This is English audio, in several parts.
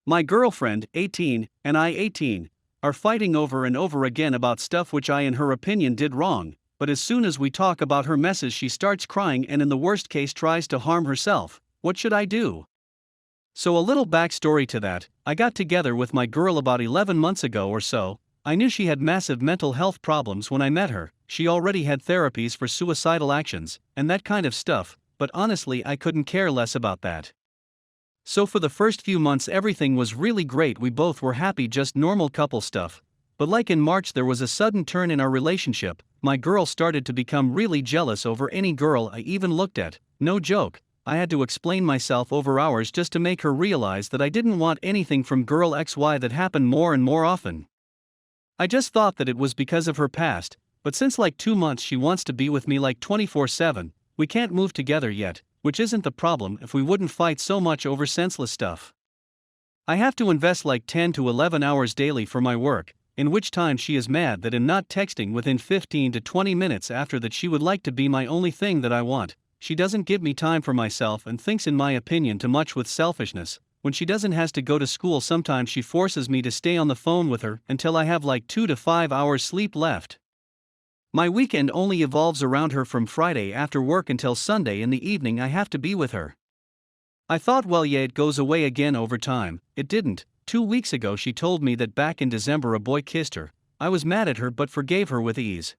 My girlfriend, 18, and I, 18, are fighting over and over again about stuff which I, in her opinion, did wrong, but as soon as we talk about her messes, she starts crying and, in the worst case, tries to harm herself. What should I do? So, a little backstory to that: I got together with my girl about 11 months ago or so. I knew she had massive mental health problems when I met her. She already had therapies for suicidal actions, and that kind of stuff, but honestly, I couldn't care less about that. So for the first few months everything was really great, we both were happy, just normal couple stuff. But like in March there was a sudden turn in our relationship. My girl started to become really jealous over any girl I even looked at. No joke, I had to explain myself over hours just to make her realize that I didn't want anything from girl XY. That happened more and more often. I just thought that it was because of her past, but since like 2 months she wants to be with me like 24/7. We can't move together yet, which isn't the problem if we wouldn't fight so much over senseless stuff. I have to invest like 10 to 11 hours daily for my work, in which time she is mad that I'm not texting within 15 to 20 minutes after that. She would like to be my only thing that I want. She doesn't give me time for myself and thinks, in my opinion, too much with selfishness. When she doesn't has to go to school, sometimes she forces me to stay on the phone with her until I have like 2 to 5 hours sleep left. My weekend only evolves around her. From Friday after work until Sunday in the evening I have to be with her. I thought, well, yeah, it goes away again over time. It didn't. 2 weeks ago she told me that back in December a boy kissed her. I was mad at her but forgave her with ease.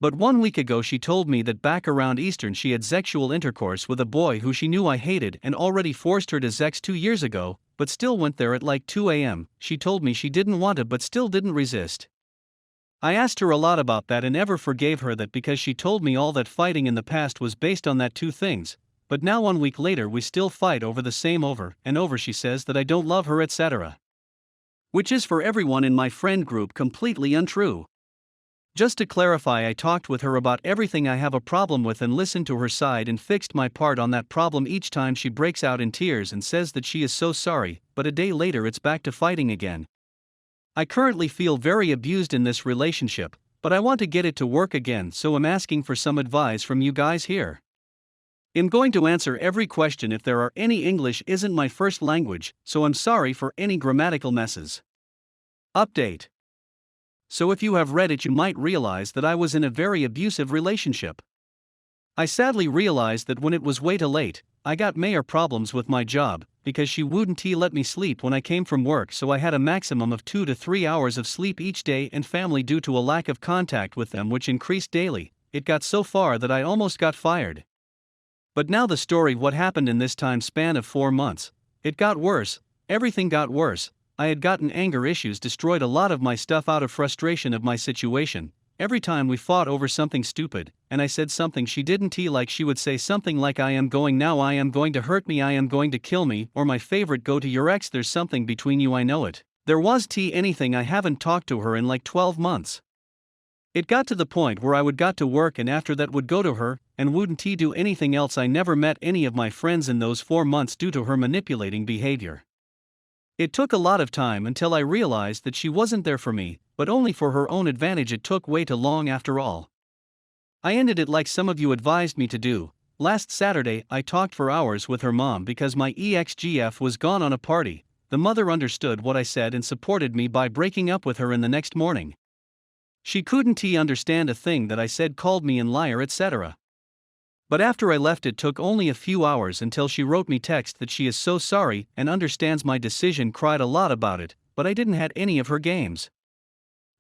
But 1 week ago she told me that back around Easter she had sexual intercourse with a boy who she knew I hated and already forced her to sex 2 years ago, but still went there at like 2 a.m. She told me she didn't want to but still didn't resist. I asked her a lot about that and never forgave her that because she told me all that fighting in the past was based on that two things. But now 1 week later we still fight over the same over and over. She says that I don't love her, etc. Which is, for everyone in my friend group, completely untrue. Just to clarify, I talked with her about everything I have a problem with and listened to her side and fixed my part on that problem. Each time she breaks out in tears and says that she is so sorry, but a day later it's back to fighting again. I currently feel very abused in this relationship, but I want to get it to work again, so I'm asking for some advice from you guys here. I'm going to answer every question if there are any. English isn't my first language, so I'm sorry for any grammatical messes. Update. So if you have read it, you might realize that I was in a very abusive relationship. I sadly realized that when it was way too late. I got major problems with my job, because she wouldn't let me sleep when I came from work, so I had a maximum of 2 to 3 hours of sleep each day, and family due to a lack of contact with them which increased daily. It got so far that I almost got fired. But now the story, what happened in this time span of 4 months. It got worse, everything got worse. I had gotten anger issues, destroyed a lot of my stuff out of frustration of my situation. Every time we fought over something stupid, and I said something she didn't like, she would say something like, I am going to hurt me, I am going to kill me, or my favorite, go to your ex, there's something between you, I know it. There was anything. I haven't talked to her in like 12 months. It got to the point where I would got to work and after that would go to her, and wouldn't do anything else. I never met any of my friends in those 4 months due to her manipulating behavior. It took a lot of time until I realized that she wasn't there for me, but only for her own advantage. It took way too long after all. I ended it like some of you advised me to do. Last Saturday I talked for hours with her mom because my ex-GF was gone on a party. The mother understood what I said and supported me by breaking up with her in the next morning. She couldn't understand a thing that I said, called me a liar, etc. But after I left it took only a few hours until she wrote me text that she is so sorry and understands my decision, cried a lot about it, but I didn't had any of her games.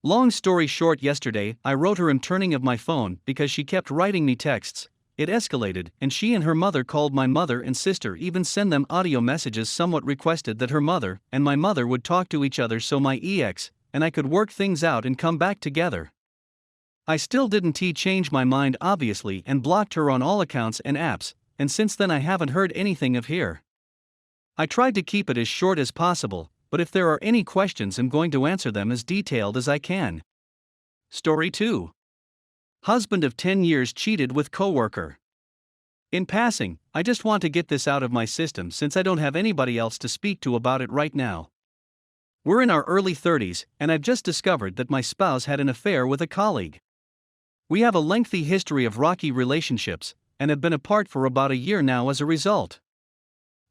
Long story short, yesterday I wrote her I'm turning of my phone because she kept writing me texts. It escalated and she and her mother called my mother and sister, even send them audio messages, somewhat requested that her mother and my mother would talk to each other so my ex and I could work things out and come back together. I still didn't change my mind obviously and blocked her on all accounts and apps, and since then I haven't heard anything of her. I tried to keep it as short as possible, but if there are any questions I'm going to answer them as detailed as I can. Story 2. Husband of 10 years cheated with coworker. In passing, I just want to get this out of my system since I don't have anybody else to speak to about it right now. We're in our early 30s, and I've just discovered that my spouse had an affair with a colleague. We have a lengthy history of rocky relationships, and have been apart for about a year now as a result.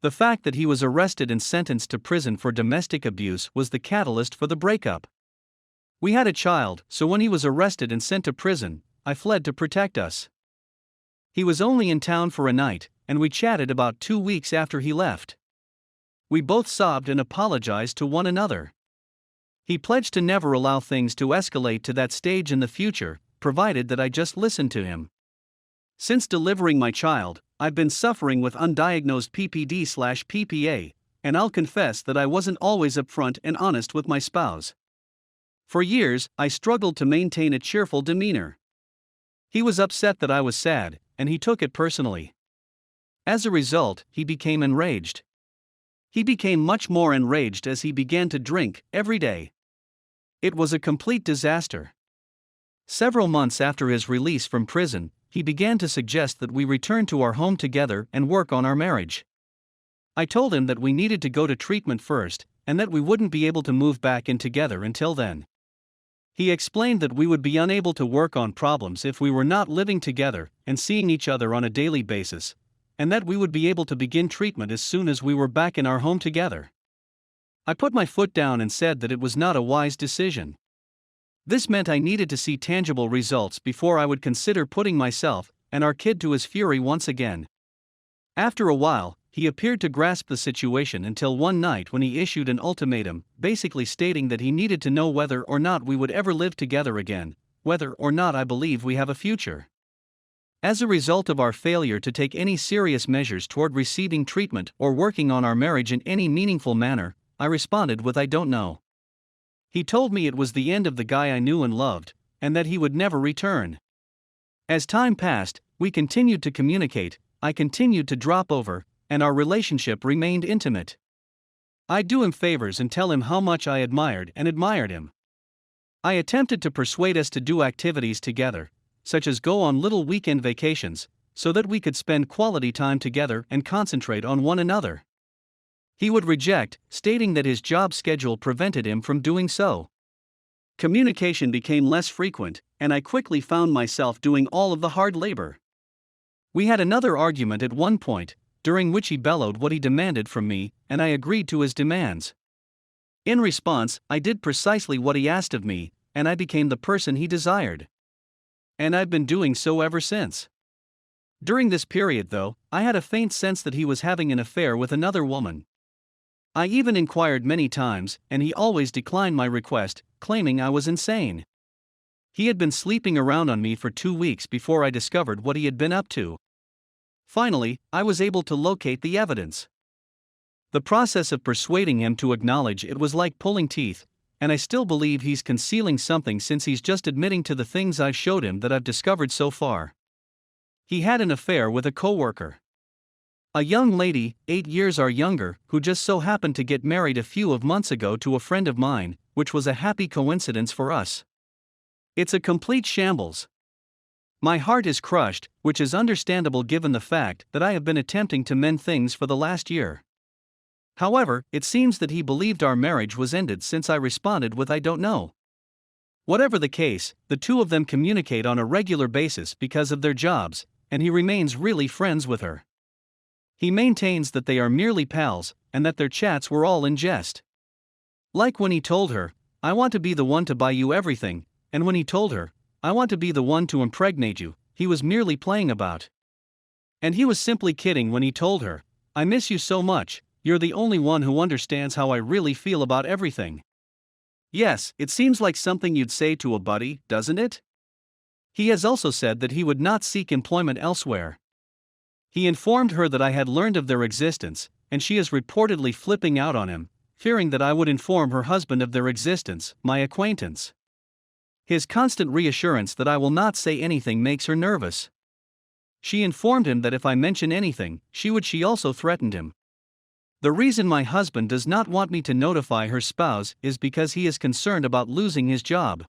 The fact that he was arrested and sentenced to prison for domestic abuse was the catalyst for the breakup. We had a child, so when he was arrested and sent to prison, I fled to protect us. He was only in town for a night, and we chatted about 2 weeks after he left. We both sobbed and apologized to one another. He pledged to never allow things to escalate to that stage in the future, provided that I just listened to him. Since delivering my child, I've been suffering with undiagnosed PPD/PPA, and I'll confess that I wasn't always upfront and honest with my spouse. For years, I struggled to maintain a cheerful demeanor. He was upset that I was sad, and he took it personally. As a result, he became enraged. He became much more enraged as he began to drink every day. It was a complete disaster. Several months after his release from prison, he began to suggest that we return to our home together and work on our marriage. I told him that we needed to go to treatment first, and that we wouldn't be able to move back in together until then. He explained that we would be unable to work on problems if we were not living together and seeing each other on a daily basis, and that we would be able to begin treatment as soon as we were back in our home together. I put my foot down and said that it was not a wise decision. This meant I needed to see tangible results before I would consider putting myself and our kid to his fury once again. After a while, he appeared to grasp the situation until one night when he issued an ultimatum, basically stating that he needed to know whether or not we would ever live together again, whether or not I believe we have a future. As a result of our failure to take any serious measures toward receiving treatment or working on our marriage in any meaningful manner, I responded with "I don't know." He told me it was the end of the guy I knew and loved, and that he would never return. As time passed, we continued to communicate, I continued to drop over, and our relationship remained intimate. I'd do him favors and tell him how much I admired him. I attempted to persuade us to do activities together, such as go on little weekend vacations, so that we could spend quality time together and concentrate on one another. He would reject, stating that his job schedule prevented him from doing so. Communication became less frequent, and I quickly found myself doing all of the hard labor. We had another argument at one point, during which he bellowed what he demanded from me, and I agreed to his demands. In response, I did precisely what he asked of me, and I became the person he desired. And I've been doing so ever since. During this period, though, I had a faint sense that he was having an affair with another woman. I even inquired many times, and he always declined my request, claiming I was insane. He had been sleeping around on me for 2 weeks before I discovered what he had been up to. Finally, I was able to locate the evidence. The process of persuading him to acknowledge it was like pulling teeth, and I still believe he's concealing something since he's just admitting to the things I've showed him that I've discovered so far. He had an affair with a coworker. A young lady, 8 years our younger, who just so happened to get married a few months ago to a friend of mine, which was a happy coincidence for us. It's a complete shambles. My heart is crushed, which is understandable given the fact that I have been attempting to mend things for the last year. However, it seems that he believed our marriage was ended since I responded with "I don't know." Whatever the case, the two of them communicate on a regular basis because of their jobs, and he remains really friends with her. He maintains that they are merely pals, and that their chats were all in jest. Like when he told her, "I want to be the one to buy you everything," and when he told her, "I want to be the one to impregnate you," he was merely playing about. And he was simply kidding when he told her, "I miss you so much, you're the only one who understands how I really feel about everything." Yes, it seems like something you'd say to a buddy, doesn't it? He has also said that he would not seek employment elsewhere. He informed her that I had learned of their existence, and she is reportedly flipping out on him, fearing that I would inform her husband of their existence, my acquaintance. His constant reassurance that I will not say anything makes her nervous. She informed him that if I mention anything, she also threatened him. The reason my husband does not want me to notify her spouse is because he is concerned about losing his job.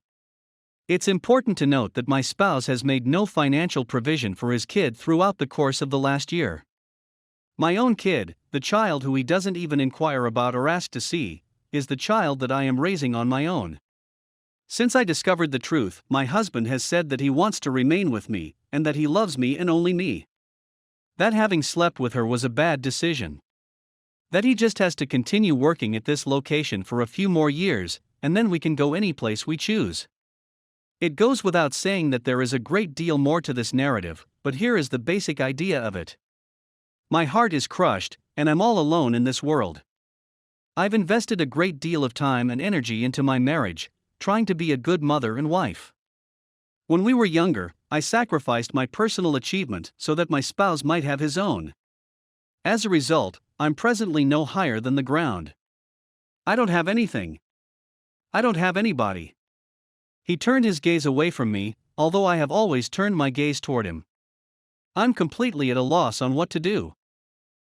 It's important to note that my spouse has made no financial provision for his kid throughout the course of the last year. My own kid, the child who he doesn't even inquire about or ask to see, is the child that I am raising on my own. Since I discovered the truth, my husband has said that he wants to remain with me, and that he loves me and only me. That having slept with her was a bad decision. That he just has to continue working at this location for a few more years, and then we can go any place we choose. It goes without saying that there is a great deal more to this narrative, but here is the basic idea of it. My heart is crushed, and I'm all alone in this world. I've invested a great deal of time and energy into my marriage, trying to be a good mother and wife. When we were younger, I sacrificed my personal achievement so that my spouse might have his own. As a result, I'm presently no higher than the ground. I don't have anything. I don't have anybody. He turned his gaze away from me, although I have always turned my gaze toward him. I'm completely at a loss on what to do.